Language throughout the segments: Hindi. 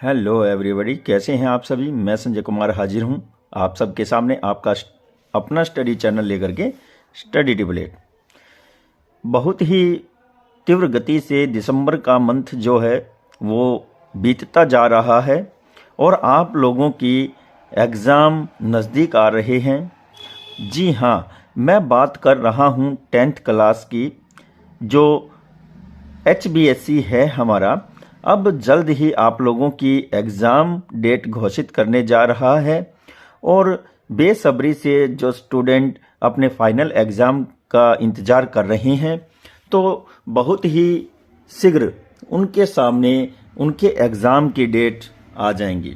हेलो एवरीबॉडी, कैसे हैं आप सभी। मैं संजय कुमार हाजिर हूं आप सबके सामने आपका अपना स्टडी चैनल लेकर के स्टडी टिबलेट। बहुत ही तीव्र गति से दिसंबर का मंथ जो है वो बीतता जा रहा है और आप लोगों की एग्ज़ाम नज़दीक आ रहे हैं। जी हाँ, मैं बात कर रहा हूं 10th क्लास की, जो HBSC है हमारा। अब जल्द ही आप लोगों की एग्ज़ाम डेट घोषित करने जा रहा है और बेसब्री से जो स्टूडेंट अपने फाइनल एग्ज़ाम का इंतज़ार कर रहे हैं, तो बहुत ही शीघ्र उनके सामने उनके एग्ज़ाम की डेट आ जाएंगी।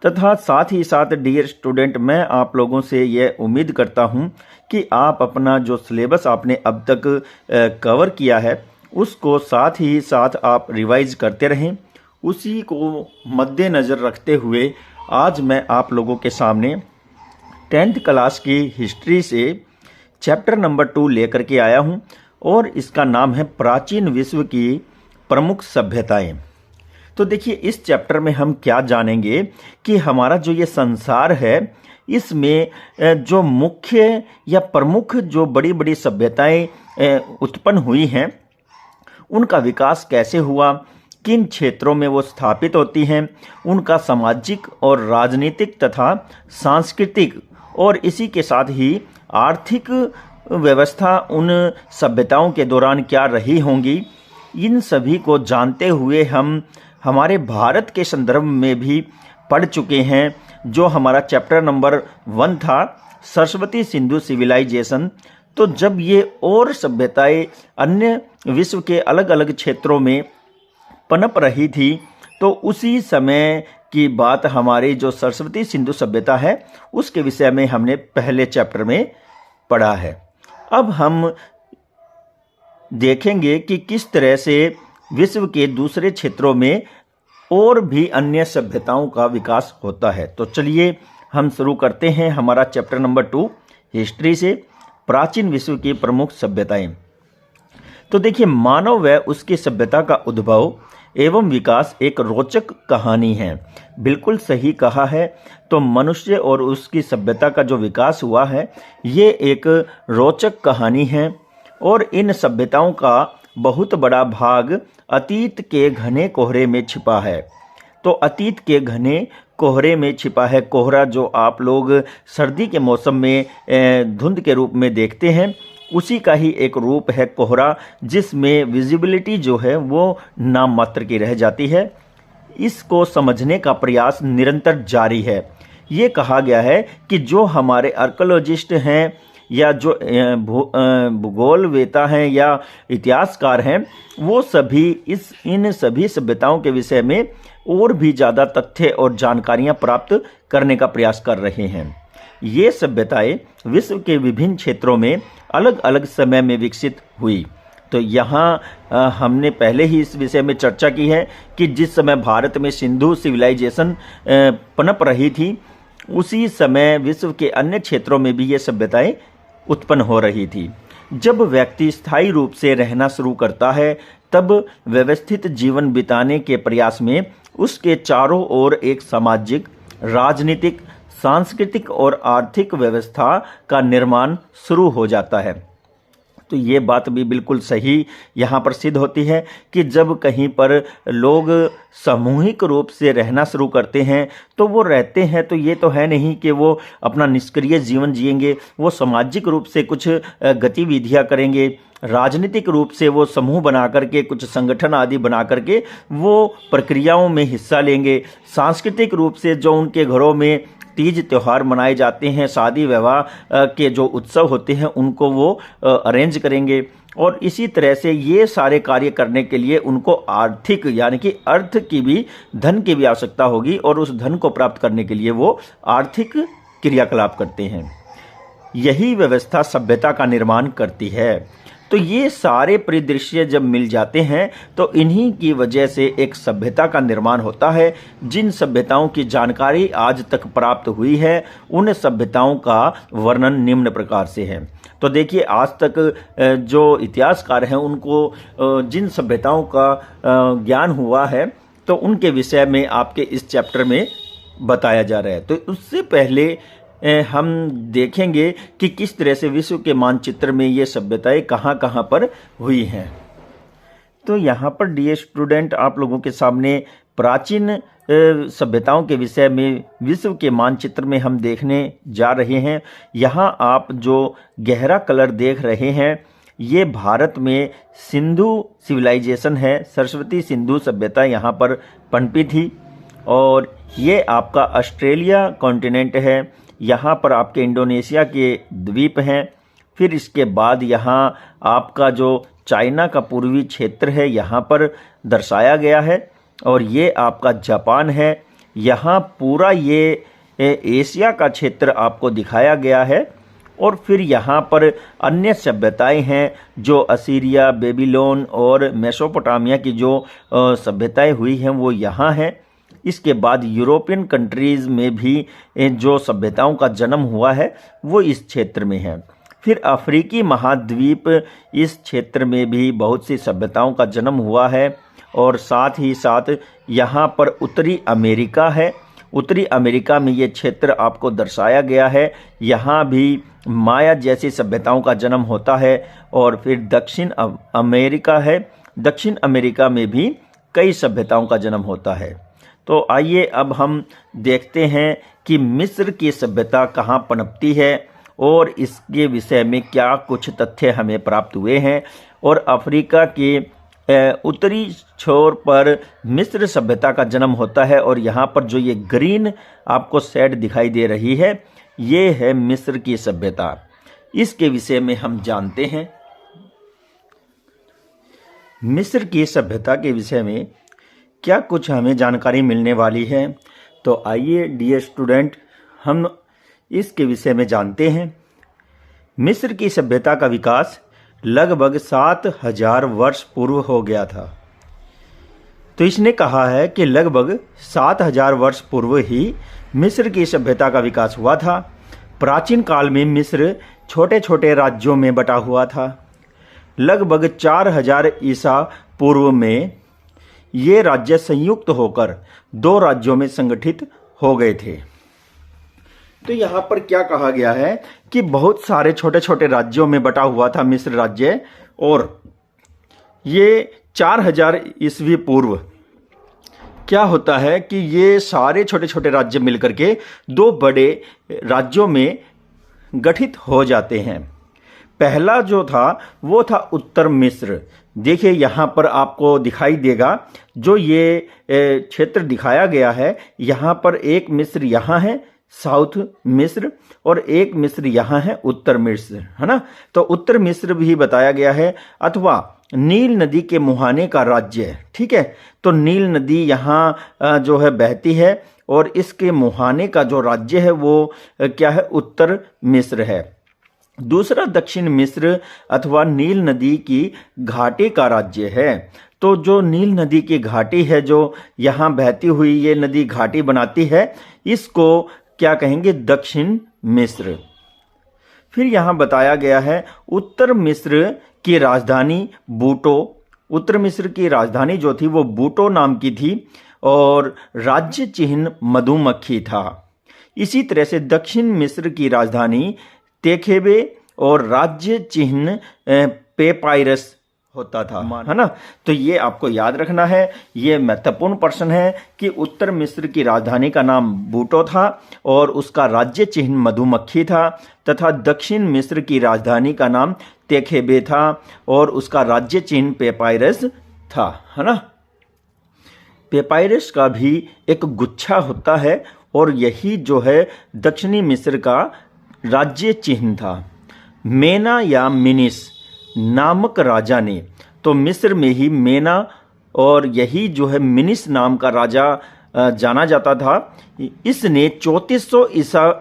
तथा साथ ही साथ डियर स्टूडेंट, मैं आप लोगों से यह उम्मीद करता हूं कि आप अपना जो सिलेबस आपने अब तक कवर किया है उसको साथ ही साथ आप रिवाइज करते रहें। उसी को मद्देनज़र रखते हुए आज मैं आप लोगों के सामने 10th क्लास की हिस्ट्री से चैप्टर नंबर 2 लेकर के आया हूं और इसका नाम है प्राचीन विश्व की प्रमुख सभ्यताएं। तो देखिए, इस चैप्टर में हम क्या जानेंगे कि हमारा जो ये संसार है, इसमें जो मुख्य या प्रमुख जो बड़ी बड़ी सभ्यताएं उत्पन्न हुई हैं, उनका विकास कैसे हुआ, किन क्षेत्रों में वो स्थापित होती हैं, उनका सामाजिक और राजनीतिक तथा सांस्कृतिक और इसी के साथ ही आर्थिक व्यवस्था उन सभ्यताओं के दौरान क्या रही होंगी, इन सभी को जानते हुए हम हमारे भारत के संदर्भ में भी पढ़ चुके हैं। जो हमारा चैप्टर नंबर 1 था, सरस्वती सिंधु सिविलाइजेशन। तो जब ये और सभ्यताएं अन्य विश्व के अलग अलग क्षेत्रों में पनप रही थी, तो उसी समय की बात हमारी जो सरस्वती सिंधु सभ्यता है उसके विषय में हमने पहले चैप्टर में पढ़ा है। अब हम देखेंगे कि किस तरह से विश्व के दूसरे क्षेत्रों में और भी अन्य सभ्यताओं का विकास होता है। तो चलिए हम शुरू करते हैं हमारा चैप्टर नंबर 2 हिस्ट्री से, प्राचीन विश्व की प्रमुख सभ्यताएं। तो देखिए, मानव व उसकी सभ्यता का उद्भव एवं विकास एक रोचक कहानी है। बिल्कुल सही कहा है। तो मनुष्य और उसकी सभ्यता का जो विकास हुआ है, ये एक रोचक कहानी है और इन सभ्यताओं का बहुत बड़ा भाग अतीत के घने कोहरे में छिपा है। तो अतीत के घने कोहरे में छिपा है। कोहरा जो आप लोग सर्दी के मौसम में धुंध के रूप में देखते हैं, उसी का ही एक रूप है कोहरा, जिसमें विजिबिलिटी जो है वो नाम मात्र की रह जाती है। इसको समझने का प्रयास निरंतर जारी है। ये कहा गया है कि जो हमारे आर्कियोलॉजिस्ट हैं या जो भूगोलवेता हैं या इतिहासकार हैं, वो सभी इन सभी सभ्यताओं के विषय में और भी ज़्यादा तथ्य और जानकारियां प्राप्त करने का प्रयास कर रहे हैं। ये सभ्यताएं विश्व के विभिन्न क्षेत्रों में अलग अलग समय में विकसित हुई। तो यहाँ हमने पहले ही इस विषय में चर्चा की है कि जिस समय भारत में सिंधु सिविलाइजेशन पनप रही थी, उसी समय विश्व के अन्य क्षेत्रों में भी ये सभ्यताएं उत्पन्न हो रही थी। जब व्यक्ति स्थायी रूप से रहना शुरू करता है, तब व्यवस्थित जीवन बिताने के प्रयास में उसके चारों ओर एक सामाजिक, राजनीतिक, सांस्कृतिक और आर्थिक व्यवस्था का निर्माण शुरू हो जाता है। तो ये बात भी बिल्कुल सही यहाँ पर सिद्ध होती है कि जब कहीं पर लोग सामूहिक रूप से रहना शुरू करते हैं, तो वो रहते हैं तो ये तो है नहीं कि वो अपना निष्क्रिय जीवन जिएंगे। वो सामाजिक रूप से कुछ गतिविधियाँ करेंगे, राजनीतिक रूप से वो समूह बना करके कुछ संगठन आदि बना करके वो प्रक्रियाओं में हिस्सा लेंगे। सांस्कृतिक रूप से जो उनके घरों में तीज त्यौहार मनाए जाते हैं, शादी विवाह के जो उत्सव होते हैं, उनको वो अरेंज करेंगे। और इसी तरह से ये सारे कार्य करने के लिए उनको आर्थिक यानी कि अर्थ की भी, धन की भी आवश्यकता होगी और उस धन को प्राप्त करने के लिए वो आर्थिक क्रियाकलाप करते हैं। यही व्यवस्था सभ्यता का निर्माण करती है। तो ये सारे परिदृश्य जब मिल जाते हैं, तो इन्हीं की वजह से एक सभ्यता का निर्माण होता है। जिन सभ्यताओं की जानकारी आज तक प्राप्त हुई है, उन सभ्यताओं का वर्णन निम्न प्रकार से है। तो देखिए, आज तक जो इतिहासकार हैं, उनको जिन सभ्यताओं का ज्ञान हुआ है, तो उनके विषय में आपके इस चैप्टर में बताया जा रहा है। तो उससे पहले हम देखेंगे कि किस तरह से विश्व के मानचित्र में ये सभ्यताएं कहाँ कहाँ पर हुई हैं। तो यहाँ पर डियर स्टूडेंट, आप लोगों के सामने प्राचीन सभ्यताओं के विषय में विश्व के मानचित्र में हम देखने जा रहे हैं। यहाँ आप जो गहरा कलर देख रहे हैं, ये भारत में सिंधु सिविलाइजेशन है। सरस्वती सिंधु सभ्यता यहाँ पर पनपी थी। और ये आपका ऑस्ट्रेलिया कॉन्टिनेंट है। यहाँ पर आपके इंडोनेशिया के द्वीप हैं। फिर इसके बाद यहाँ आपका जो चाइना का पूर्वी क्षेत्र है, यहाँ पर दर्शाया गया है। और ये आपका जापान है। यहाँ पूरा ये एशिया का क्षेत्र आपको दिखाया गया है। और फिर यहाँ पर अन्य सभ्यताएं हैं जो असीरिया, बेबीलोन और मेसोपोटामिया की जो सभ्यताएं हुई हैं वो यहाँ हैं। इसके बाद यूरोपियन कंट्रीज़ में भी जो सभ्यताओं का जन्म हुआ है वो इस क्षेत्र में है। फिर अफ्रीकी महाद्वीप, इस क्षेत्र में भी बहुत सी सभ्यताओं का जन्म हुआ है। और साथ ही साथ यहाँ पर उत्तरी अमेरिका है। उत्तरी अमेरिका में ये क्षेत्र आपको दर्शाया गया है। यहाँ भी माया जैसी सभ्यताओं का जन्म होता है। और फिर दक्षिण अमेरिका है। दक्षिण अमेरिका में भी कई सभ्यताओं का जन्म होता है। तो आइए अब हम देखते हैं कि मिस्र की सभ्यता कहाँ पनपती है और इसके विषय में क्या कुछ तथ्य हमें प्राप्त हुए हैं। और अफ्रीका के उत्तरी छोर पर मिस्र सभ्यता का जन्म होता है। और यहाँ पर जो ये ग्रीन आपको शेड दिखाई दे रही है, ये है मिस्र की सभ्यता। इसके विषय में हम जानते हैं। मिस्र की सभ्यता के विषय में क्या कुछ हमें जानकारी मिलने वाली है। तो आइए डियर स्टूडेंट, हम इसके विषय में जानते हैं। मिस्र की सभ्यता का विकास लगभग 7000 वर्ष पूर्व हो गया था। तो इसने कहा है कि लगभग 7000 वर्ष पूर्व ही मिस्र की सभ्यता का विकास हुआ था। प्राचीन काल में मिस्र छोटे छोटे राज्यों में बटा हुआ था। लगभग 4000 ईसा पूर्व में ये राज्य संयुक्त होकर 2 राज्यों में संगठित हो गए थे। तो यहाँ पर क्या कहा गया है कि बहुत सारे छोटे छोटे राज्यों में बटा हुआ था मिस्र राज्य। और ये 4000 ईस्वी पूर्व क्या होता है कि ये सारे छोटे छोटे राज्य मिलकर के 2 बड़े राज्यों में गठित हो जाते हैं। पहला जो था वो था उत्तर मिस्र। देखिए यहाँ पर आपको दिखाई देगा, जो ये क्षेत्र दिखाया गया है, यहाँ पर एक मिस्र यहाँ है, साउथ मिस्र, और एक मिस्र यहाँ है, उत्तर मिस्र, है ना। तो उत्तर मिस्र भी बताया गया है, अथवा नील नदी के मुहाने का राज्य। ठीक है, तो नील नदी यहाँ जो है बहती है और इसके मुहाने का जो राज्य है वो क्या है, उत्तर मिस्र है। दूसरा दक्षिण मिस्र अथवा नील नदी की घाटी का राज्य है। तो जो नील नदी की घाटी है, जो यहाँ बहती हुई ये नदी घाटी बनाती है, इसको क्या कहेंगे, दक्षिण मिस्र। फिर यहाँ बताया गया है उत्तर मिस्र की राजधानी बूटो। उत्तर मिस्र की राजधानी जो थी वो बूटो नाम की थी और राज्य चिन्ह मधुमक्खी था। इसी तरह से दक्षिण मिस्र की राजधानी तेखेबे और राज्य चिन्ह पेपायरस होता था, है ना। तो ये आपको याद रखना है, ये महत्वपूर्ण प्रश्न है कि उत्तर मिस्र की राजधानी का नाम बूटो था और उसका राज्य चिन्ह मधुमक्खी था, तथा दक्षिण मिस्र की राजधानी का नाम तेखेबे था और उसका राज्य चिन्ह पेपायरस था, है ना। पेपायरस का भी एक गुच्छा होता है और यही जो है दक्षिणी मिस्र का राज्य चिन्ह था। मेना या मिनिस नामक राजा ने, तो मिस्र में ही मेना और यही जो है मिनिस नाम का राजा जाना जाता था। इसने 3400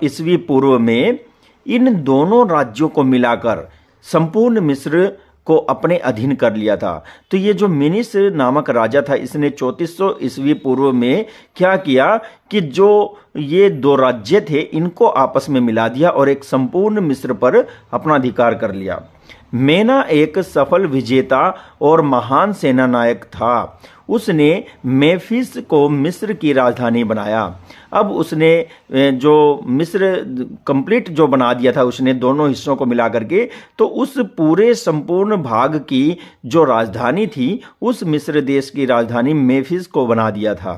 ईस्वी पूर्व में इन दोनों राज्यों को मिलाकर संपूर्ण मिस्र को अपने अधीन कर लिया था। तो ये जो मिनिस नामक राजा था, इसने 3400 ईस्वी पूर्व में क्या किया कि जो ये 2 राज्य थे इनको आपस में मिला दिया और एक संपूर्ण मिस्र पर अपना अधिकार कर लिया। मेना एक सफल विजेता और महान सेना नायक था। उसने मेफिस को मिस्र की राजधानी बनाया। अब उसने जो मिस्र कंप्लीट जो बना दिया था उसने दोनों हिस्सों को मिला करके, तो उस पूरे संपूर्ण भाग की जो राजधानी थी उस मिस्र देश की राजधानी मेफिस को बना दिया था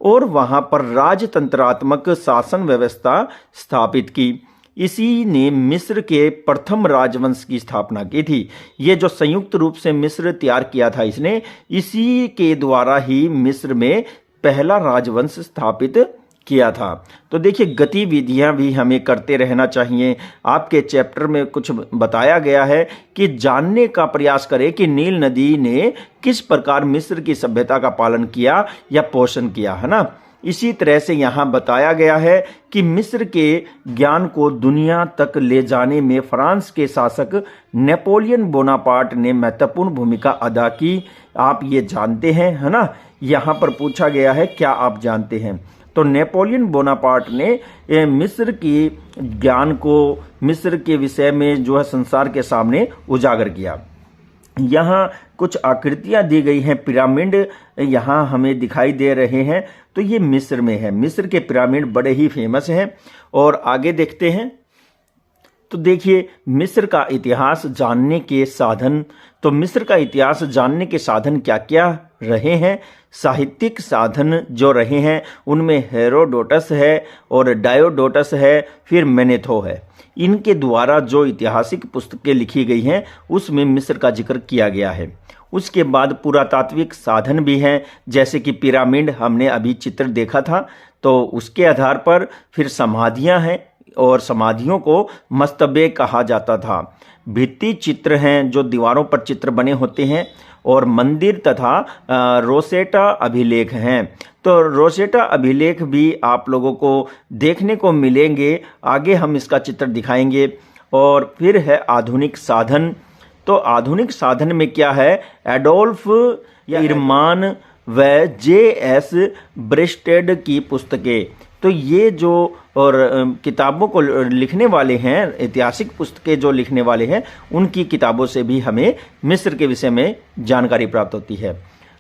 और वहां पर राजतंत्रात्मक शासन व्यवस्था स्थापित की। इसी ने मिस्र के प्रथम राजवंश की स्थापना की थी। ये जो संयुक्त रूप से मिस्र तैयार किया था इसने, इसी के द्वारा ही मिस्र में पहला राजवंश स्थापित किया था। तो देखिए गतिविधियां भी हमें करते रहना चाहिए। आपके चैप्टर में कुछ बताया गया है कि जानने का प्रयास करें कि नील नदी ने किस प्रकार मिस्र की सभ्यता का पालन किया या पोषण किया, है ना। इसी तरह से यहाँ बताया गया है कि मिस्र के ज्ञान को दुनिया तक ले जाने में फ्रांस के शासक नेपोलियन बोनापार्ट ने महत्वपूर्ण भूमिका अदा की। आप ये जानते हैं, है ना। यहाँ पर पूछा गया है क्या आप जानते हैं, तो नेपोलियन बोनापार्ट ने मिस्र की ज्ञान को, मिस्र के विषय में जो है संसार के सामने उजागर किया। यहाँ कुछ आकृतियां दी गई हैं, पिरामिड यहाँ हमें दिखाई दे रहे हैं, तो ये मिस्र में है। मिस्र के पिरामिड बड़े ही फेमस हैं। और आगे देखते हैं तो देखिए मिस्र का इतिहास जानने के साधन। तो मिस्र का इतिहास जानने के साधन क्या क्या रहे हैं। साहित्यिक साधन जो रहे हैं उनमें हेरोडोटस है और डायोडोटस है, फिर मैनेथो है। इनके द्वारा जो ऐतिहासिक पुस्तकें लिखी गई हैं उसमें मिस्र का जिक्र किया गया है। उसके बाद पुरातात्विक साधन भी हैं, जैसे कि पिरामिड हमने अभी चित्र देखा था, तो उसके आधार पर फिर समाधियां हैं और समाधियों को मस्तबे कहा जाता था। भित्ति चित्र हैं जो दीवारों पर चित्र बने होते हैं, और मंदिर तथा रोसेटा अभिलेख हैं। तो रोसेटा अभिलेख भी आप लोगों को देखने को मिलेंगे, आगे हम इसका चित्र दिखाएंगे। और फिर है आधुनिक साधन। तो आधुनिक साधन में क्या है, एडोल्फ इरमान व जे.एस. ब्रेस्टेड की पुस्तकें। तो ये जो और किताबों को लिखने वाले हैं, ऐतिहासिक पुस्तकें जो लिखने वाले हैं, उनकी किताबों से भी हमें मिस्र के विषय में जानकारी प्राप्त होती है।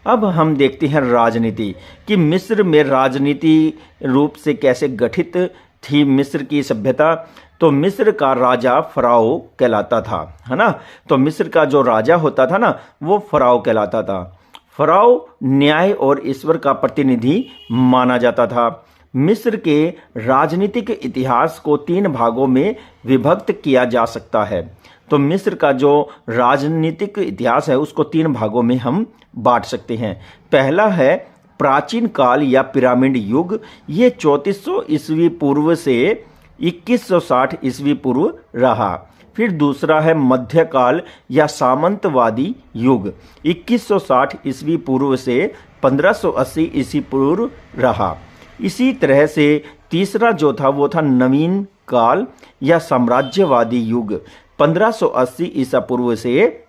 अब हम देखते हैं राजनीति, कि मिस्र में राजनीति रूप से कैसे गठित थी मिस्र की सभ्यता। तो मिस्र का राजा फराओ कहलाता था, है ना। तो मिस्र का जो राजा होता था ना, वो फराओ कहलाता था। फराओ न्याय और ईश्वर का प्रतिनिधि माना जाता था। मिस्र के राजनीतिक इतिहास को 3 भागों में विभक्त किया जा सकता है। तो मिस्र का जो राजनीतिक इतिहास है उसको 3 भागों में हम बांट सकते हैं। पहला है प्राचीन काल या पिरामिड युग, ये 3400 ईस्वी पूर्व से 2160 ईस्वी पूर्व रहा। फिर दूसरा है मध्यकाल या सामंतवादी युग, 2160 ईस्वी पूर्व से 1580 ईस्वी पूर्व रहा। इसी तरह से तीसरा जो था वो था नवीन काल या साम्राज्यवादी युग, 1580 ईसा पूर्व से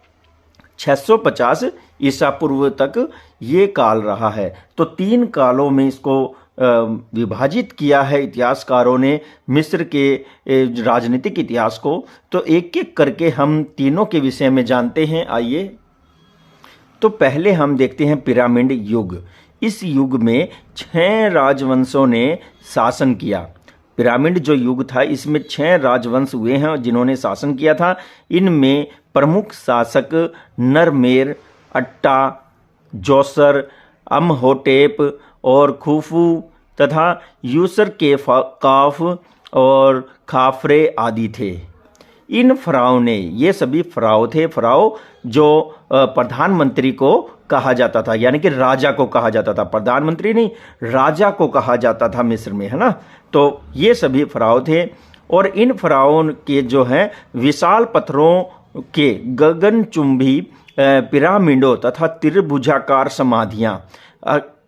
650 ईसा पूर्व तक ये काल रहा है। तो 3 कालों में इसको विभाजित किया है इतिहासकारों ने मिस्र के राजनीतिक इतिहास को। तो एक एक करके हम तीनों के विषय में जानते हैं। आइए, तो पहले हम देखते हैं पिरामिड युग। इस युग में 6 राजवंशों ने शासन किया। पिरामिड जो युग था इसमें 6 राजवंश हुए हैं जिन्होंने शासन किया था। इनमें प्रमुख शासक नरमेर, अट्टा, जोसर, अमहोटेप और खुफू तथा यूसर के काफ और खाफरे आदि थे। इन फराओं ने, ये सभी फराओ थे, फराओ जो प्रधानमंत्री को कहा जाता था, यानी कि राजा को कहा जाता था, प्रधानमंत्री नहीं, राजा को कहा जाता था मिस्र में, है ना। तो ये सभी फराओ थे। और इन फराओं के जो हैं विशाल पत्थरों के गगनचुंबी पिरामिडों तथा त्रिभुजाकार समाधियां।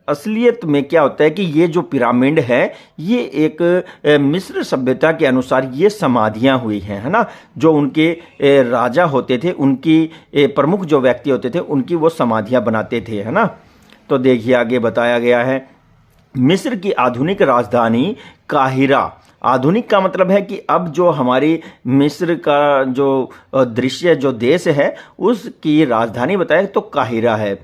असलियत में क्या होता है कि ये जो पिरामिड है ये एक मिस्र सभ्यता के अनुसार ये समाधियां हुई हैं, है ना। जो उनके राजा होते थे, उनकी प्रमुख जो व्यक्ति होते थे, उनकी वो समाधियां बनाते थे, है ना। तो देखिए आगे बताया गया है, मिस्र की आधुनिक राजधानी काहिरा आधुनिक का मतलब है कि अब जो हमारी मिस्र का जो दृश्य जो देश है उसकी राजधानी बताए तो काहिरा है।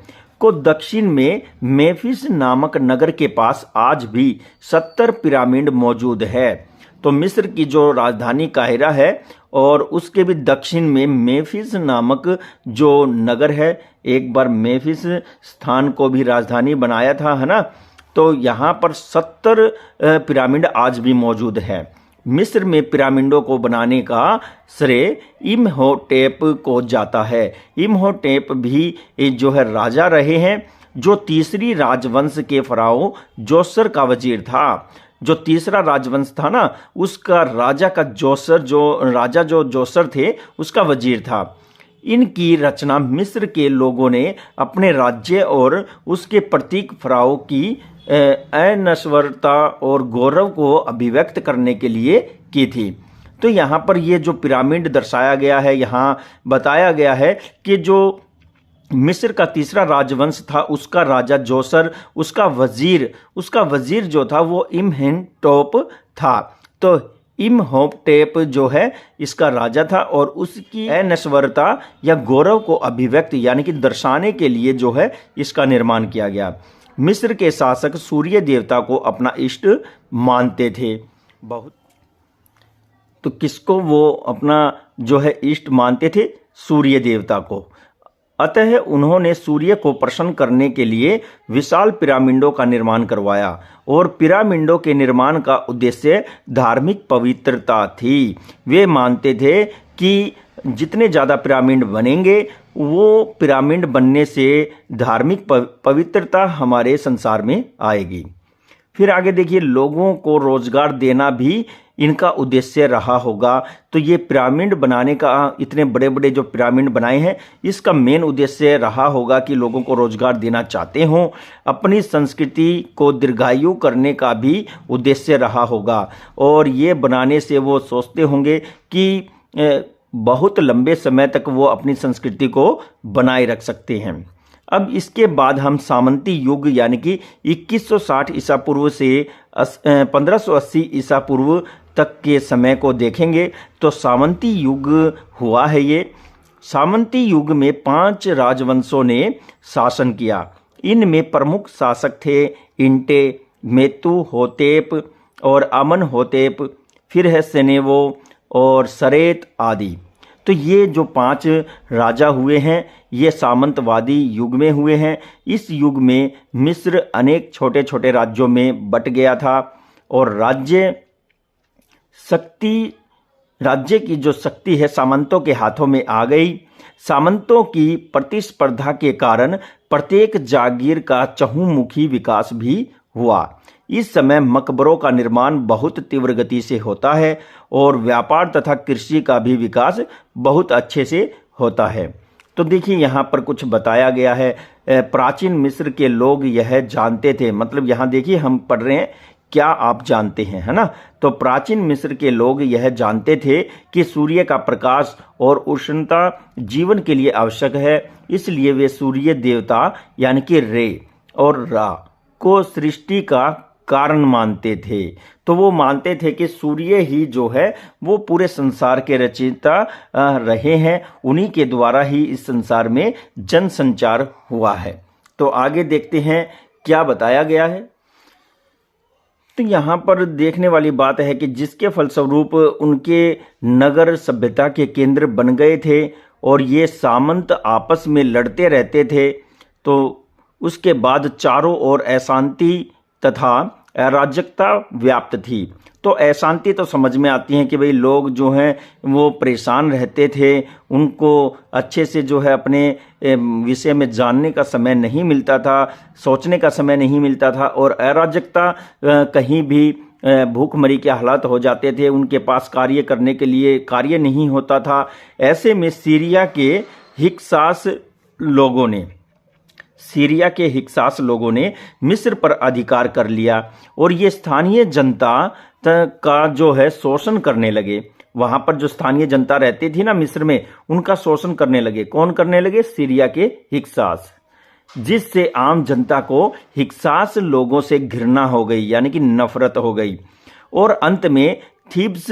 को दक्षिण में मेफिस नामक नगर के पास आज भी 70 पिरामिड मौजूद है। तो मिस्र की जो राजधानी काहिरा है और उसके भी दक्षिण में मेफिस नामक जो नगर है, एक बार मेफिस स्थान को भी राजधानी बनाया था, है ना। तो यहाँ पर 70 पिरामिड आज भी मौजूद है। मिस्र में पिरामिडों को बनाने का श्रेय इम्होटेप को जाता है। इम्होटेप भी जो है राजा रहे हैं, जो तीसरी राजवंश के फराओ जोसर का वजीर था। जो तीसरा राजवंश था ना, उसका राजा का जो जोसर थे उसका वजीर था। इनकी रचना मिस्र के लोगों ने अपने राज्य और उसके प्रतीक फराओ की अनश्वरता और गौरव को अभिव्यक्त करने के लिए की थी। तो यहाँ पर ये जो पिरामिड दर्शाया गया है, यहाँ बताया गया है कि जो मिस्र का तीसरा राजवंश था उसका राजा जोसर, उसका वजीर जो था वो इम्होटेप था। तो इम्होटेप जो है इसका राजा था और उसकी अनश्वरता या गौरव को अभिव्यक्त यानी कि दर्शाने के लिए जो है इसका निर्माण किया गया। मिस्र के शासक सूर्य देवता को अपना इष्ट मानते थे। तो किसको वो अपना जो है इष्ट मानते थे? सूर्य देवता को। अतः उन्होंने सूर्य को प्रसन्न करने के लिए विशाल पिरामिडों का निर्माण करवाया और पिरामिडों के निर्माण का उद्देश्य धार्मिक पवित्रता थी। वे मानते थे कि जितने ज़्यादा पिरामिड बनेंगे वो पिरामिड बनने से धार्मिक पवित्रता हमारे संसार में आएगी। फिर आगे देखिए, लोगों को रोजगार देना भी इनका उद्देश्य रहा होगा। तो ये पिरामिड बनाने का, इतने बड़े बड़े जो पिरामिड बनाए हैं, इसका मेन उद्देश्य रहा होगा कि लोगों को रोजगार देना चाहते हों। अपनी संस्कृति को दीर्घायु करने का भी उद्देश्य रहा होगा और ये बनाने से वो सोचते होंगे कि बहुत लंबे समय तक वो अपनी संस्कृति को बनाए रख सकते हैं। अब इसके बाद हम सामंती युग यानी कि 2160 ईसा पूर्व से 1580 ईसा पूर्व तक के समय को देखेंगे। तो सामंती युग हुआ है। ये सामंती युग में 5 राजवंशों ने शासन किया। इनमें प्रमुख शासक थे इंटे, मेतु होतेप और अमन होतेप, फिर है सेनेवो और सरेत आदि। तो ये जो 5 राजा हुए हैं ये सामंतवादी युग में हुए हैं। इस युग में मिस्र अनेक छोटे छोटे राज्यों में बट गया था और राज्य की जो शक्ति है सामंतों के हाथों में आ गई। सामंतों की प्रतिस्पर्धा के कारण प्रत्येक जागीर का चहुमुखी विकास भी हुआ। इस समय मकबरों का निर्माण बहुत तीव्र गति से होता है और व्यापार तथा कृषि का भी विकास बहुत अच्छे से होता है। तो देखिए यहाँ पर कुछ बताया गया है। प्राचीन मिस्र के लोग यह जानते थे, मतलब यहाँ देखिए हम पढ़ रहे हैं क्या आप जानते हैं, है ना। तो प्राचीन मिस्र के लोग यह जानते थे कि सूर्य का प्रकाश और उष्णता जीवन के लिए आवश्यक है। इसलिए वे सूर्य देवता यानी कि रे और रा को सृष्टि का कारण मानते थे। तो वो मानते थे कि सूर्य ही जो है वो पूरे संसार के रचयिता रहे हैं, उन्हीं के द्वारा ही इस संसार में जनसंचार हुआ है। तो आगे देखते हैं क्या बताया गया है। तो यहाँ पर देखने वाली बात है कि जिसके फलस्वरूप उनके नगर सभ्यता के केंद्र बन गए थे और ये सामंत आपस में लड़ते रहते थे। तो उसके बाद चारों ओर अशांति तथा अराजकता व्याप्त थी। तो अशांति तो समझ में आती है कि भाई लोग जो हैं वो परेशान रहते थे, उनको अच्छे से जो है अपने विषय में जानने का समय नहीं मिलता था, सोचने का समय नहीं मिलता था और अराजकता कहीं भी भूखमरी के हालात हो जाते थे। उनके पास कार्य करने के लिए कार्य नहीं होता था। ऐसे में सीरिया के हिक्सास लोगों ने मिस्र पर अधिकार कर लिया और ये स्थानीय जनता का जो है शोषण करने लगे। वहां पर जो स्थानीय जनता रहती थी ना मिस्र में, उनका शोषण करने लगे। कौन करने लगे? सीरिया के हिक्सास, जिससे आम जनता को हिक्सास लोगों से घृणा हो गई यानी कि नफरत हो गई और अंत में थीब्स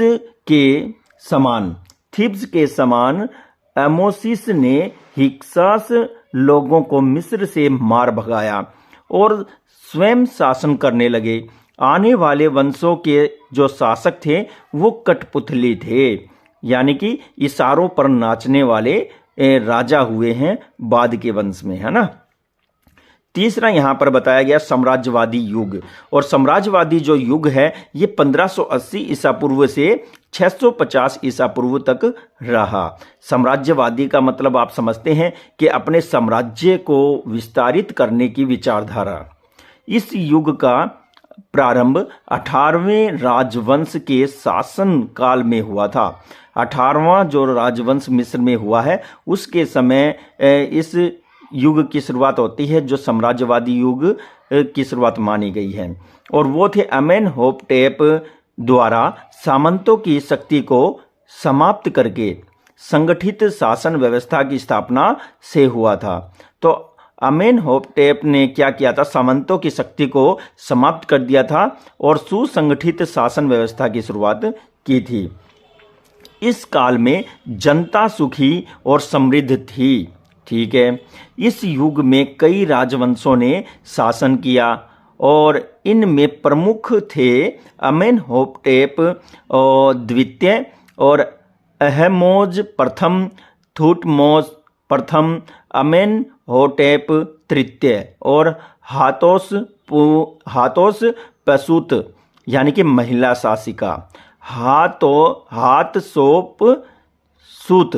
के समान एमोसिस ने हिक्सास लोगों को मिस्र से मार भगाया और स्वयं शासन करने लगे। आने वाले वंशों के जो शासक थे वो कठपुतली थे, यानी कि इशारों पर नाचने वाले राजा हुए हैं बाद के वंश में, है ना। तीसरा यहां पर बताया गया साम्राज्यवादी युग, और साम्राज्यवादी जो युग है ये 1580 ईसा पूर्व से 650 ईसा पूर्व तक रहा। साम्राज्यवादी का मतलब आप समझते हैं कि अपने साम्राज्य को विस्तारित करने की विचारधारा। इस युग का प्रारंभ 18वें राजवंश के शासन काल में हुआ था। 18वां जो राजवंश मिस्र में हुआ है उसके समय इस युग की शुरुआत होती है, जो साम्राज्यवादी युग की शुरुआत मानी गई है। और वो थे अमेनहोपेट द्वारा सामंतों की शक्ति को समाप्त करके संगठित शासन व्यवस्था की स्थापना से हुआ था। तो अमेनहोपेट ने क्या किया था, सामंतों की शक्ति को समाप्त कर दिया था और सुसंगठित शासन व्यवस्था की शुरुआत की थी। इस काल में जनता सुखी और समृद्ध थी। ठीक है, इस युग में कई राजवंशों ने शासन किया और इनमें प्रमुख थे अमेनहोपेट द्वितीय और अहमोज प्रथम, थूटमोस प्रथम, अमेनहोपेट तृतीय और हाथोस पसूत यानी कि महिला शासिका, हाथशोप सूत।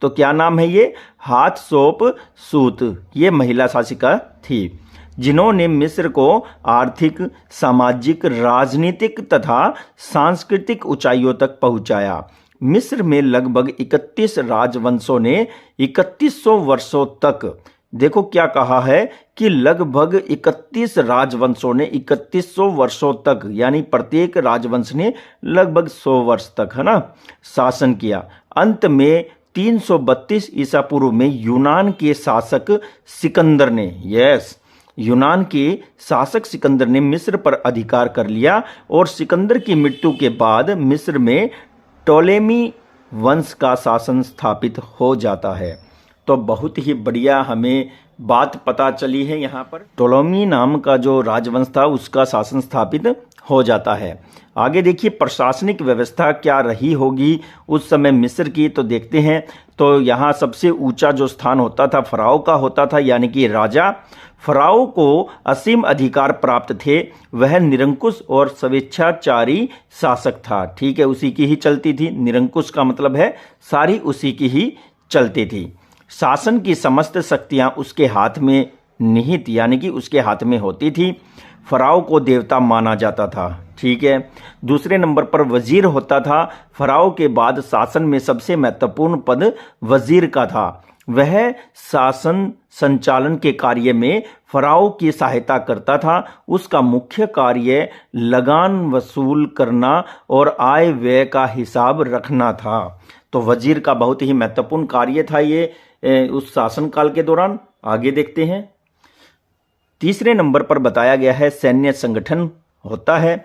तो क्या नाम है ये, हाथशोप सूत, ये महिला शासिका थी जिन्होंने मिस्र को आर्थिक, सामाजिक, राजनीतिक तथा सांस्कृतिक ऊंचाइयों तक पहुंचाया। मिस्र में लगभग 31 राजवंशों ने 3100 वर्षों तक, देखो क्या कहा है कि लगभग 31 राजवंशों ने 3100 वर्षों तक, यानी प्रत्येक राजवंश ने लगभग 100 वर्ष तक, है ना, शासन किया। अंत में 332 ईसा पूर्व में यूनान के शासक सिकंदर ने मिस्र पर अधिकार कर लिया और सिकंदर की मृत्यु के बाद मिस्र में टोलेमी वंश का शासन स्थापित हो जाता है। तो बहुत ही बढ़िया हमें बात पता चली है यहाँ पर। टोलेमी नाम का जो राजवंश था उसका शासन स्थापित हो जाता है। आगे देखिए प्रशासनिक व्यवस्था क्या रही होगी उस समय मिस्र की, तो देखते हैं। तो यहाँ सबसे ऊंचा जो स्थान होता था फराओ का होता था, यानी कि राजा। फराओ को असीम अधिकार प्राप्त थे, वह निरंकुश और स्वेच्छाचारी शासक था। ठीक है, उसी की ही चलती थी। निरंकुश का मतलब है सारी उसी की ही चलती थी। शासन की समस्त शक्तियां उसके हाथ में निहित, यानी कि उसके हाथ में होती थी। फराओ को देवता माना जाता था। ठीक है, दूसरे नंबर पर वजीर होता था। फराओ के बाद शासन में सबसे महत्वपूर्ण पद वजीर का था। वह शासन संचालन के कार्य में फराओ की सहायता करता था। उसका मुख्य कार्य लगान वसूल करना और आय व्यय का हिसाब रखना था। तो वजीर का बहुत ही महत्वपूर्ण कार्य था ये उस शासनकाल के दौरान। आगे देखते हैं। तीसरे नंबर पर बताया गया है सैन्य संगठन होता है।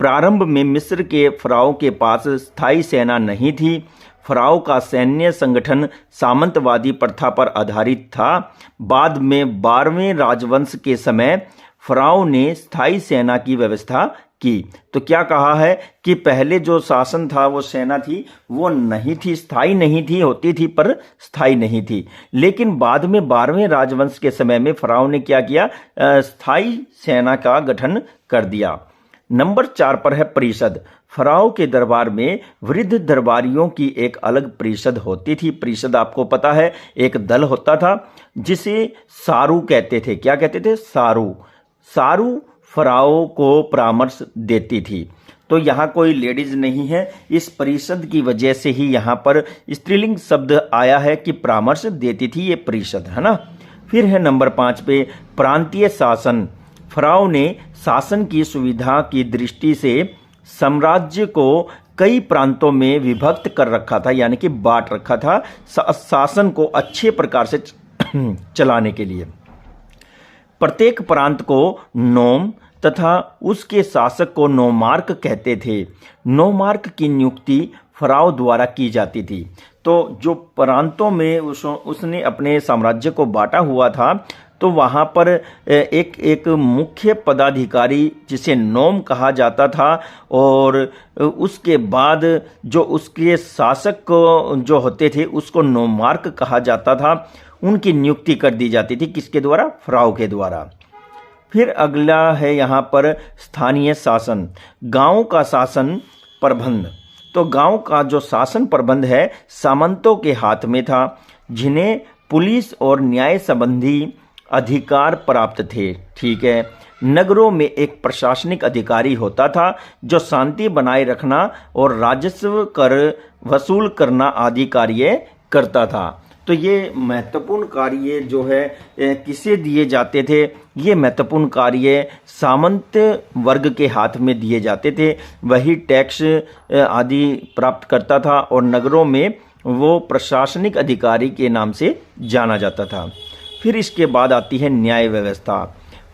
प्रारंभ में मिस्र के फराओ के पास स्थायी सेना नहीं थी। फराओ का सैन्य संगठन सामंतवादी प्रथा पर आधारित था। बाद में 12वें राजवंश के समय फराओ ने स्थायी सेना की व्यवस्था की। तो क्या कहा है कि पहले जो शासन था वो सेना थी वो नहीं थी, स्थायी नहीं थी, होती थी पर स्थायी नहीं थी। लेकिन बाद में 12वें राजवंश के समय में फराओ ने क्या किया, स्थायी सेना का गठन कर दिया। नंबर 4 पर है परिषद। फराओ के दरबार में वृद्ध दरबारियों की एक अलग परिषद होती थी। परिषद आपको पता है एक दल होता था जिसे सारू कहते थे। क्या कहते थे, सारू। सारू फराओ को परामर्श देती थी। तो यहाँ कोई लेडीज नहीं है, इस परिषद की वजह से ही यहाँ पर स्त्रीलिंग शब्द आया है कि परामर्श देती थी ये परिषद, है ना। फिर है नंबर 5 पे प्रांतीय शासन। फराओ ने शासन की सुविधा की दृष्टि से साम्राज्य को कई प्रांतों में विभक्त कर रखा था, यानी कि बांट रखा था शासन को अच्छे प्रकार से चलाने के लिए। प्रत्येक प्रांत को नोम, तथा उसके शासक को नोमार्क कहते थे। नोमार्क की नियुक्ति फ़राओ द्वारा की जाती थी। तो जो प्रांतों में उसने अपने साम्राज्य को बांटा हुआ था, तो वहाँ पर एक एक मुख्य पदाधिकारी जिसे नोम कहा जाता था, और उसके बाद जो उसके शासक को जो होते थे उसको नोमार्क कहा जाता था। उनकी नियुक्ति कर दी जाती थी, किसके द्वारा? फ़राओ के द्वारा। फिर अगला है यहाँ पर स्थानीय शासन, गांव का शासन प्रबंध। तो गांव का जो शासन प्रबंध है सामंतों के हाथ में था, जिन्हें पुलिस और न्याय संबंधी अधिकार प्राप्त थे। ठीक है। नगरों में एक प्रशासनिक अधिकारी होता था जो शांति बनाए रखना और राजस्व कर वसूल करना आदि कार्य करता था। तो ये महत्वपूर्ण कार्य जो है किसे दिए जाते थे? ये महत्वपूर्ण कार्य सामंत वर्ग के हाथ में दिए जाते थे। वही टैक्स आदि प्राप्त करता था और नगरों में वो प्रशासनिक अधिकारी के नाम से जाना जाता था। फिर इसके बाद आती है न्याय व्यवस्था।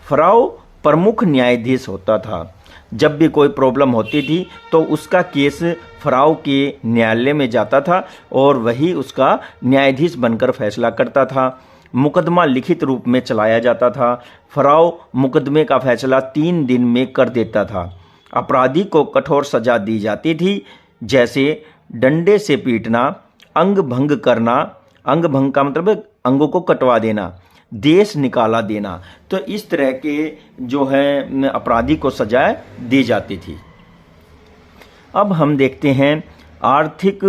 फ़राओ प्रमुख न्यायाधीश होता था। जब भी कोई प्रॉब्लम होती थी तो उसका केस फ़राओ के न्यायालय में जाता था और वही उसका न्यायाधीश बनकर फैसला करता था। मुकदमा लिखित रूप में चलाया जाता था। फ़राओ मुकदमे का फैसला 3 दिन में कर देता था। अपराधी को कठोर सजा दी जाती थी, जैसे डंडे से पीटना, अंग भंग करना, अंग भंग का मतलब अंगों को कटवा देना, देश निकाला देना। तो इस तरह के जो है अपराधी को सजाएं दी जाती थी। अब हम देखते हैं आर्थिक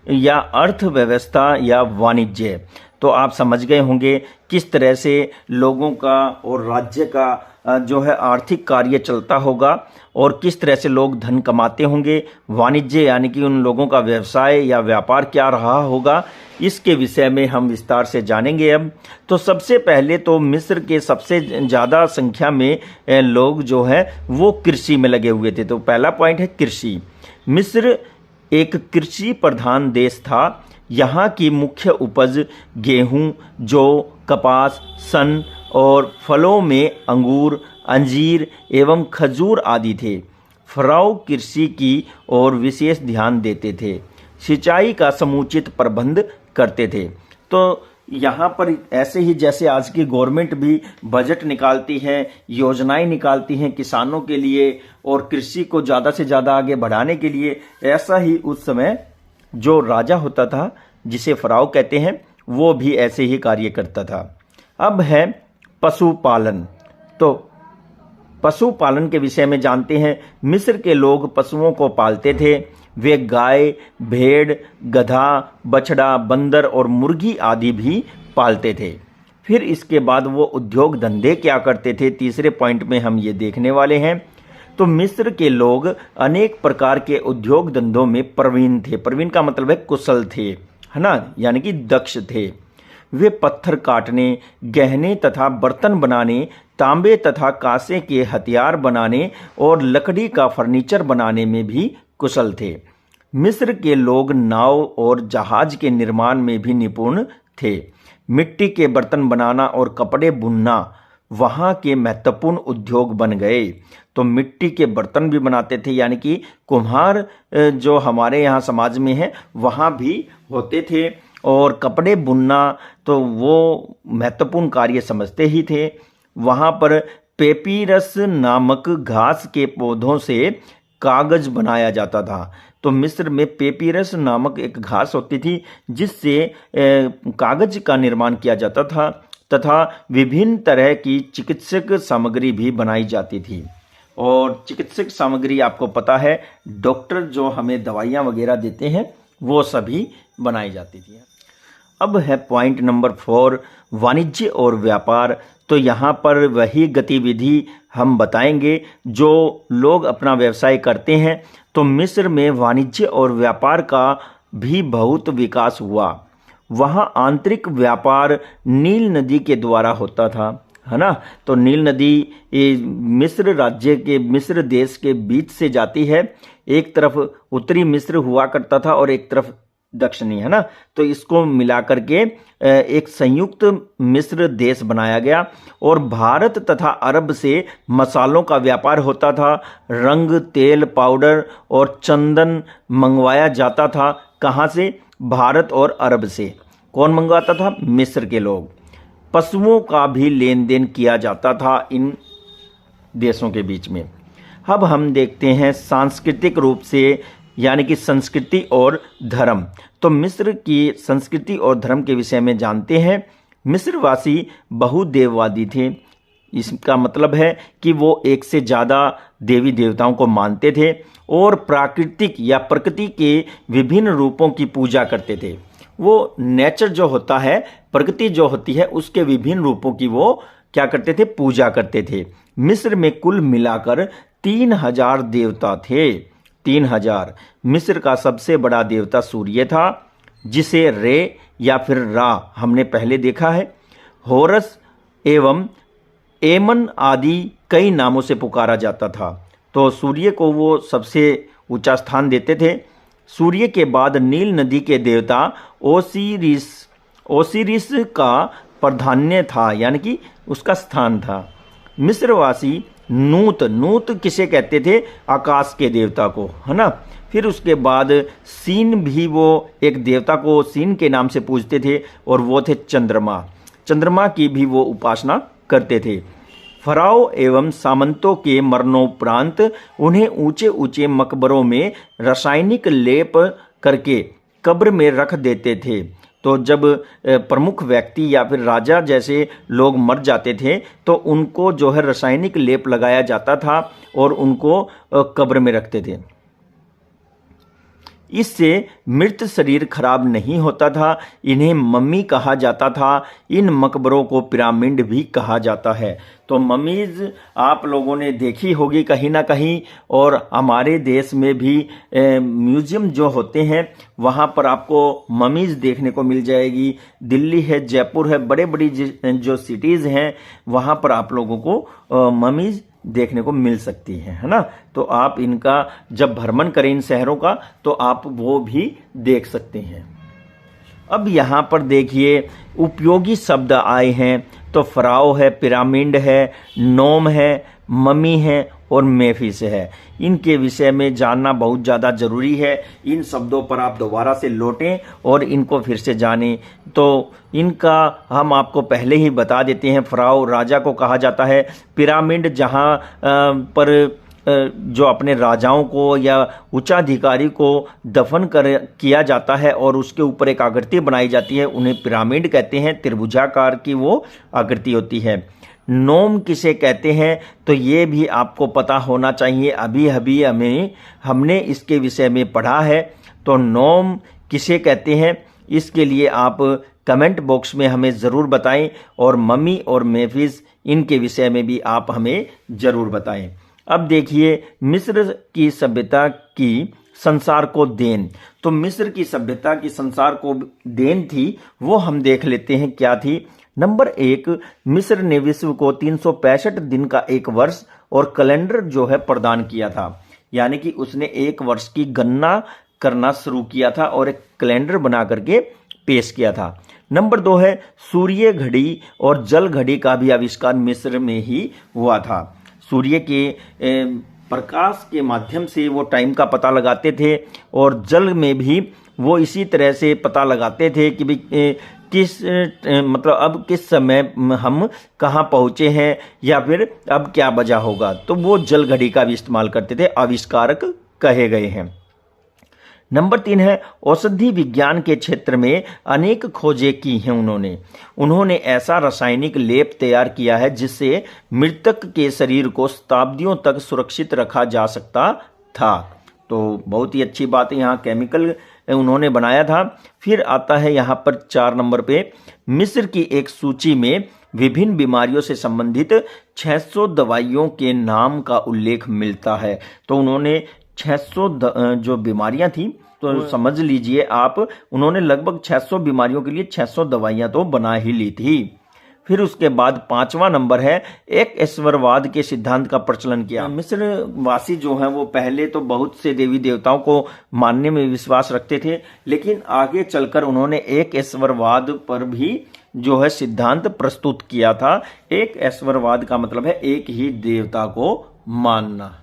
या अर्थव्यवस्था या वाणिज्य। तो आप समझ गए होंगे किस तरह से लोगों का और राज्य का जो है आर्थिक कार्य चलता होगा और किस तरह से लोग धन कमाते होंगे। वाणिज्य यानी कि उन लोगों का व्यवसाय या व्यापार क्या रहा होगा, इसके विषय में हम विस्तार से जानेंगे। अब तो सबसे पहले तो मिस्र के सबसे ज़्यादा संख्या में लोग जो हैं वो कृषि में लगे हुए थे। तो पहला पॉइंट है कृषि। मिस्र एक कृषि प्रधान देश था। यहाँ की मुख्य उपज गेहूँ, जौ, कपास, सन और फलों में अंगूर, अंजीर एवं खजूर आदि थे। फ़राओ कृषि की ओर विशेष ध्यान देते थे, सिंचाई का समुचित प्रबंध करते थे। तो यहाँ पर ऐसे ही जैसे आज की गवर्नमेंट भी बजट निकालती है, योजनाएं निकालती हैं किसानों के लिए और कृषि को ज़्यादा से ज़्यादा आगे बढ़ाने के लिए, ऐसा ही उस समय जो राजा होता था जिसे फ़राओ कहते हैं वो भी ऐसे ही कार्य करता था। अब है पशुपालन। तो पशुपालन के विषय में जानते हैं। मिस्र के लोग पशुओं को पालते थे। वे गाय, भेड़, गधा, बछड़ा, बंदर और मुर्गी आदि भी पालते थे। फिर इसके बाद वो उद्योग धंधे क्या करते थे, तीसरे पॉइंट में हम ये देखने वाले हैं। तो मिस्र के लोग अनेक प्रकार के उद्योग धंधों में प्रवीण थे। प्रवीण का मतलब है कुशल थे, है ना, यानी कि दक्ष थे। वे पत्थर काटने, गहने तथा बर्तन बनाने, तांबे तथा कांसे के हथियार बनाने और लकड़ी का फर्नीचर बनाने में भी कुशल थे। मिस्र के लोग नाव और जहाज के निर्माण में भी निपुण थे। मिट्टी के बर्तन बनाना और कपड़े बुनना वहाँ के महत्वपूर्ण उद्योग बन गए। तो मिट्टी के बर्तन भी बनाते थे, यानी कि कुम्हार जो हमारे यहाँ समाज में है वहाँ भी होते थे। और कपड़े बुनना तो वो महत्वपूर्ण कार्य समझते ही थे। वहाँ पर पेपीरस नामक घास के पौधों से कागज बनाया जाता था। तो मिस्र में पेपीरस नामक एक घास होती थी जिससे कागज का निर्माण किया जाता था तथा विभिन्न तरह की चिकित्सक सामग्री भी बनाई जाती थी। और चिकित्सक सामग्री आपको पता है, डॉक्टर जो हमें दवाइयाँ वगैरह देते हैं वो सभी बनाई जाती थी। अब है पॉइंट नंबर 4, वाणिज्य और व्यापार। तो यहाँ पर वही गतिविधि हम बताएंगे जो लोग अपना व्यवसाय करते हैं। तो मिस्र में वाणिज्य और व्यापार का भी बहुत विकास हुआ। वहाँ आंतरिक व्यापार नील नदी के द्वारा होता था, है ना। तो नील नदी मिस्र राज्य के, मिस्र देश के बीच से जाती है। एक तरफ उत्तरी मिस्र हुआ करता था और एक तरफ दक्षिणी, है ना। तो इसको मिलाकर के एक संयुक्त मिस्र देश बनाया गया और भारत तथा अरब से मसालों का व्यापार होता था। रंग, तेल, पाउडर और चंदन मंगवाया जाता था। कहाँ से? भारत और अरब से। कौन मंगवाता था? मिस्र के लोग। पशुओं का भी लेन देन किया जाता था इन देशों के बीच में। अब हम देखते हैं सांस्कृतिक रूप से, यानी कि संस्कृति और धर्म। तो मिस्र की संस्कृति और धर्म के विषय में जानते हैं। मिस्रवासी बहुदेववादी थे। इसका मतलब है कि वो एक से ज़्यादा देवी देवताओं को मानते थे और प्राकृतिक या प्रकृति के विभिन्न रूपों की पूजा करते थे। वो नेचर जो होता है, प्रकृति जो होती है, उसके विभिन्न रूपों की वो क्या करते थे? पूजा करते थे। मिस्र में कुल मिलाकर 3000 देवता थे। 3000। मिस्र का सबसे बड़ा देवता सूर्य था, जिसे रे या फिर रा हमने पहले देखा है। होरस एवं एमन आदि कई नामों से पुकारा जाता था। तो सूर्य को वो सबसे ऊंचा स्थान देते थे। सूर्य के बाद नील नदी के देवता ओसिरिस का प्राधान्य था, यानी कि उसका स्थान था। मिस्रवासी नूत किसे कहते थे? आकाश के देवता को, है ना। फिर उसके बाद सीन भी वो एक देवता को सीन के नाम से पूजते थे और वो थे चंद्रमा की भी वो उपासना करते थे। फराओ एवं सामंतों के मरणोपरांत उन्हें ऊंचे ऊंचे मकबरों में रासायनिक लेप करके कब्र में रख देते थे। तो जब प्रमुख व्यक्ति या फिर राजा जैसे लोग मर जाते थे तो उनको जो है रासायनिक लेप लगाया जाता था और उनको कब्र में रखते थे। इससे मृत शरीर खराब नहीं होता था। इन्हें मम्मी कहा जाता था। इन मकबरों को पिरामिड भी कहा जाता है। तो मम्मीज आप लोगों ने देखी होगी कहीं ना कहीं, और हमारे देश में भी म्यूजियम जो होते हैं वहाँ पर आपको मम्मीज देखने को मिल जाएगी। दिल्ली है, जयपुर है, बड़े बड़ी जो सिटीज़ हैं वहाँ पर आप लोगों को मम्मीज देखने को मिल सकती है ना। तो आप इनका जब भ्रमण करें इन शहरों का तो आप वो भी देख सकते हैं। अब यहाँ पर देखिए उपयोगी शब्द आए हैं। तो फराओ है, पिरामिड है, नोम है, मम्मी है और मेफिस है। इनके विषय में जानना बहुत ज़्यादा ज़रूरी है। इन शब्दों पर आप दोबारा से लौटें और इनको फिर से जानें। तो इनका हम आपको पहले ही बता देते हैं। फराओ राजा को कहा जाता है। पिरामिड जहाँ पर जो अपने राजाओं को या उच्चाधिकारी को दफन किया जाता है और उसके ऊपर एक आकृति बनाई जाती है, उन्हें पिरामिड कहते हैं। त्रिभुजाकार की वो आकृति होती है। नोम किसे कहते हैं? तो ये भी आपको पता होना चाहिए। अभी अभी हमने इसके विषय में पढ़ा है। तो नोम किसे कहते हैं इसके लिए आप कमेंट बॉक्स में हमें ज़रूर बताएं, और मम्मी और मेफिस इनके विषय में भी आप हमें ज़रूर बताएं। अब देखिए मिस्र की सभ्यता की संसार को देन। तो मिस्र की सभ्यता की संसार को देन थी, वो हम देख लेते हैं क्या थी। नंबर 1, मिस्र ने विश्व को 365 दिन का एक वर्ष और कैलेंडर जो है प्रदान किया था। यानी कि उसने एक वर्ष की गणना करना शुरू किया था और एक कैलेंडर बना करके पेश किया था। नंबर 2 है सूर्य घड़ी और जल घड़ी का भी आविष्कार मिस्र में ही हुआ था। सूर्य के प्रकाश के माध्यम से वो टाइम का पता लगाते थे और जल में भी वो इसी तरह से पता लगाते थे कि भाई मतलब अब किस समय हम कहाँ पहुँचे हैं या फिर अब क्या बजा होगा। तो वो जल घड़ी का भी इस्तेमाल करते थे, आविष्कारक कहे गए हैं। नंबर 3 है औषधि विज्ञान के क्षेत्र में अनेक खोजें की हैं उन्होंने ऐसा रासायनिक लेप तैयार किया है जिससे मृतक के शरीर को शताब्दियों तक सुरक्षित रखा जा सकता था। तो बहुत ही अच्छी बात है, यहाँ केमिकल उन्होंने बनाया था। फिर आता है यहाँ पर 4 नंबर पे, मिस्र की एक सूची में विभिन्न बीमारियों से संबंधित 600 दवाइयों के नाम का उल्लेख मिलता है। तो उन्होंने 600 जो बीमारियां थी, तो समझ लीजिए आप, उन्होंने लगभग 600 बीमारियों के लिए 600 दवाइयां तो बना ही ली थी। फिर उसके बाद 5वां नंबर है एक ईश्वरवाद के सिद्धांत का प्रचलन किया। मिस्र वासी जो हैं वो पहले तो बहुत से देवी देवताओं को मानने में विश्वास रखते थे, लेकिन आगे चलकर उन्होंने एक ईश्वरवाद पर भी जो है सिद्धांत प्रस्तुत किया था। एक ईश्वरवाद का मतलब है एक ही देवता को मानना।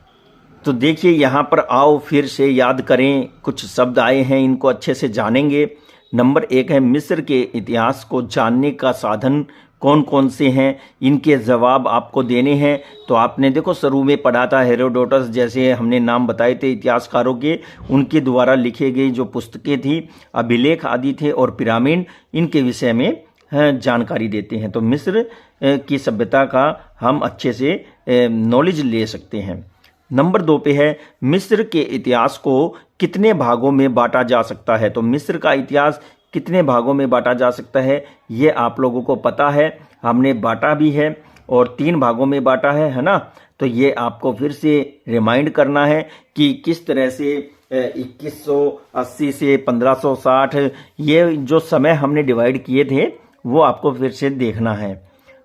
तो देखिए यहाँ पर आओ फिर से याद करें, कुछ शब्द आए हैं, इनको अच्छे से जानेंगे। नंबर 1 है मिस्र के इतिहास को जानने का साधन कौन कौन से हैं, इनके जवाब आपको देने हैं। तो आपने देखो शुरू में पढ़ा था हेरोडोटस जैसे हमने नाम बताए थे इतिहासकारों के, उनके द्वारा लिखे गई जो पुस्तकें थी, अभिलेख आदि थे और पिरामिड, इनके विषय में जानकारी देते हैं। तो मिस्र की सभ्यता का हम अच्छे से नॉलेज ले सकते हैं। नंबर 2 पे है मिस्र के इतिहास को कितने भागों में बांटा जा सकता है। तो मिस्र का इतिहास कितने भागों में बांटा जा सकता है ये आप लोगों को पता है, हमने बांटा भी है और 3 भागों में बांटा है ना। तो ये आपको फिर से रिमाइंड करना है कि किस तरह से 2180 से 1560 ये जो समय हमने डिवाइड किए थे वो आपको फिर से देखना है,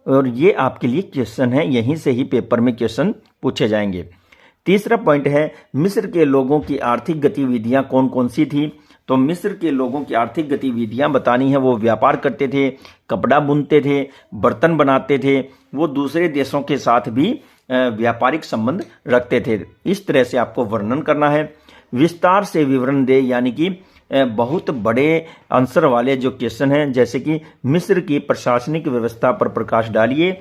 और ये आपके लिए क्वेश्चन है, यहीं से ही पेपर में क्वेश्चन पूछे जाएंगे। तीसरा पॉइंट है मिस्र के लोगों की आर्थिक गतिविधियां कौन कौन सी थी। तो मिस्र के लोगों की आर्थिक गतिविधियां बतानी है। वो व्यापार करते थे, कपड़ा बुनते थे, बर्तन बनाते थे, वो दूसरे देशों के साथ भी व्यापारिक संबंध रखते थे। इस तरह से आपको वर्णन करना है। विस्तार से विवरण दे, यानी कि बहुत बड़े आंसर वाले जो क्वेश्चन हैं, जैसे कि मिस्र की प्रशासनिक व्यवस्था पर प्रकाश डालिए।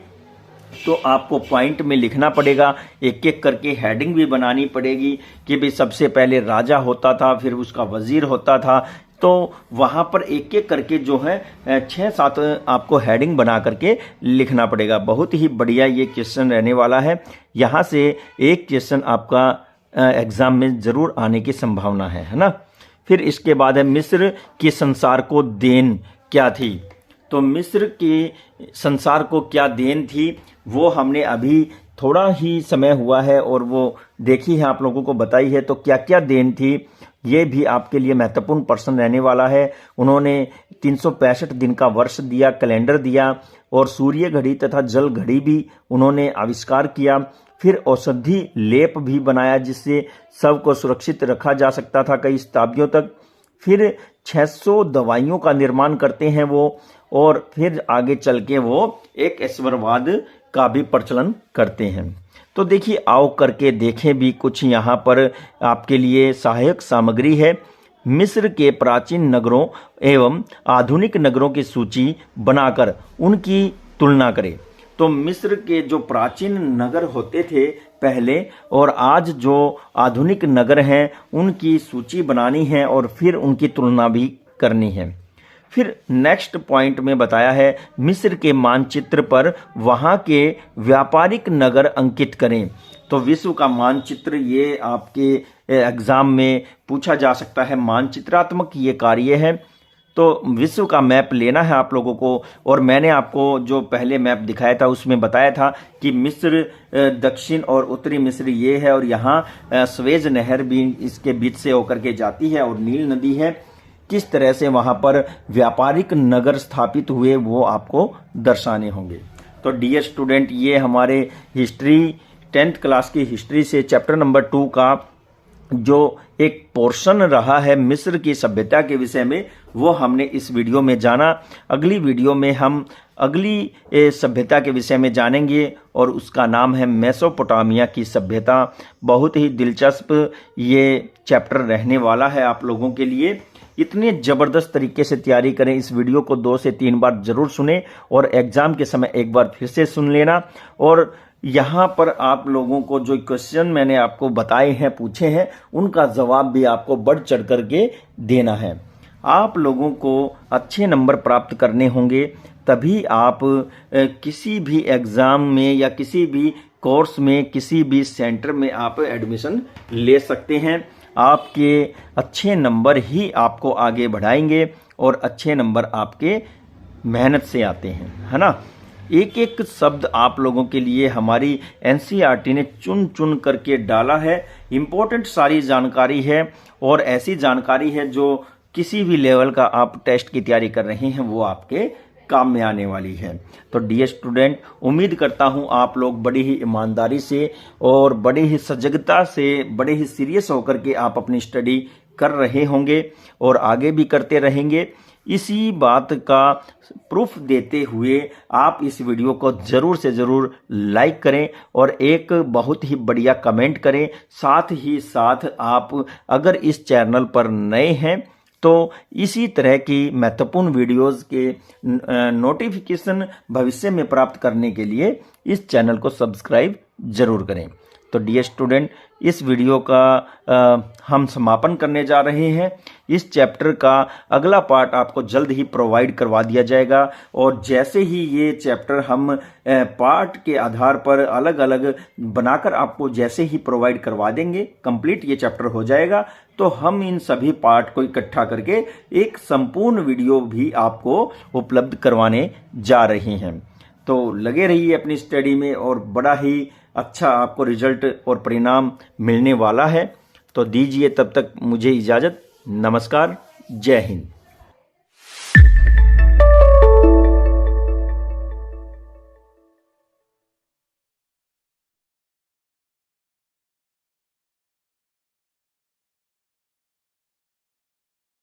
तो आपको पॉइंट में लिखना पड़ेगा, एक एक करके हेडिंग भी बनानी पड़ेगी कि भाई सबसे पहले राजा होता था, फिर उसका वजीर होता था। तो वहां पर एक एक करके जो है 6-7 आपको हेडिंग बना करके लिखना पड़ेगा। बहुत ही बढ़िया ये क्वेश्चन रहने वाला है। यहाँ से एक क्वेश्चन आपका एग्जाम में जरूर आने की संभावना है ना। फिर इसके बाद है मिस्र की संसार को देन क्या थी। तो मिस्र के संसार को क्या देन थी वो हमने अभी थोड़ा ही समय हुआ है और वो देखी है, आप लोगों को बताई है। तो क्या क्या देन थी ये भी आपके लिए महत्वपूर्ण प्रश्न रहने वाला है। उन्होंने 365 दिन का वर्ष दिया, कैलेंडर दिया, और सूर्य घड़ी तथा जल घड़ी भी उन्होंने आविष्कार किया। फिर औषधि लेप भी बनाया जिससे सबको सुरक्षित रखा जा सकता था कई शताब्दियों तक। फिर 600 दवाइयों का निर्माण करते हैं वो, और फिर आगे चल के वो एक ईश्वरवाद का भी प्रचलन करते हैं। तो देखिए आओ करके देखें भी कुछ, यहाँ पर आपके लिए सहायक सामग्री है। मिस्र के प्राचीन नगरों एवं आधुनिक नगरों की सूची बनाकर उनकी तुलना करें। तो मिस्र के जो प्राचीन नगर होते थे पहले और आज जो आधुनिक नगर हैं उनकी सूची बनानी है और फिर उनकी तुलना भी करनी है। फिर नेक्स्ट पॉइंट में बताया है मिस्र के मानचित्र पर वहाँ के व्यापारिक नगर अंकित करें। तो विश्व का मानचित्र ये आपके एग्जाम में पूछा जा सकता है, मानचित्रात्मक ये कार्य है। तो विश्व का मैप लेना है आप लोगों को, और मैंने आपको जो पहले मैप दिखाया था उसमें बताया था कि मिस्र दक्षिण और उत्तरी मिस्र ये है, और यहाँ स्वेज नहर भी इसके बीच से होकर के जाती है और नील नदी है। किस तरह से वहाँ पर व्यापारिक नगर स्थापित हुए वो आपको दर्शाने होंगे। तो डियर स्टूडेंट, ये हमारे हिस्ट्री 10th क्लास की हिस्ट्री से चैप्टर नंबर 2 का जो एक पोर्शन रहा है मिस्र की सभ्यता के विषय में, वो हमने इस वीडियो में जाना। अगली वीडियो में हम अगली सभ्यता के विषय में जानेंगे और उसका नाम है मेसोपोटामिया की सभ्यता। बहुत ही दिलचस्प ये चैप्टर रहने वाला है आप लोगों के लिए। इतने ज़बरदस्त तरीके से तैयारी करें, इस वीडियो को 2 से 3 बार जरूर सुने और एग्जाम के समय एक बार फिर से सुन लेना। और यहाँ पर आप लोगों को जो क्वेश्चन मैंने आपको बताए हैं, पूछे हैं, उनका जवाब भी आपको बढ़ चढ़ करके देना है। आप लोगों को अच्छे नंबर प्राप्त करने होंगे, तभी आप किसी भी एग्ज़ाम में या किसी भी कोर्स में, किसी भी सेंटर में आप एडमिशन ले सकते हैं। आपके अच्छे नंबर ही आपको आगे बढ़ाएंगे और अच्छे नंबर आपके मेहनत से आते हैं, है ना। एक एक शब्द आप लोगों के लिए हमारी एनसीईआरटी ने चुन चुन करके डाला है। इम्पोर्टेंट सारी जानकारी है और ऐसी जानकारी है जो किसी भी लेवल का आप टेस्ट की तैयारी कर रहे हैं वो आपके काम में आने वाली है। तो डियर स्टूडेंट, उम्मीद करता हूं आप लोग बड़ी ही ईमानदारी से और बड़ी ही सजगता से, बड़े ही सीरियस होकर के आप अपनी स्टडी कर रहे होंगे और आगे भी करते रहेंगे। इसी बात का प्रूफ देते हुए आप इस वीडियो को ज़रूर से ज़रूर लाइक करें और एक बहुत ही बढ़िया कमेंट करें। साथ ही साथ आप अगर इस चैनल पर नए हैं तो इसी तरह की महत्वपूर्ण वीडियोस के नोटिफिकेशन भविष्य में प्राप्त करने के लिए इस चैनल को सब्सक्राइब जरूर करें। तो डियर स्टूडेंट, इस वीडियो का हम समापन करने जा रहे हैं। इस चैप्टर का अगला पार्ट आपको जल्द ही प्रोवाइड करवा दिया जाएगा और जैसे ही ये चैप्टर हम पार्ट के आधार पर अलग अलग बनाकर आपको जैसे ही प्रोवाइड करवा देंगे, कंप्लीट ये चैप्टर हो जाएगा, तो हम इन सभी पार्ट को इकट्ठा करके एक संपूर्ण वीडियो भी आपको उपलब्ध करवाने जा रहे हैं। तो लगे रहिए अपनी स्टडी में और बड़ा ही अच्छा आपको रिजल्ट और परिणाम मिलने वाला है। तो दीजिए तब तक मुझे इजाज़त। नमस्कार, जय हिंद।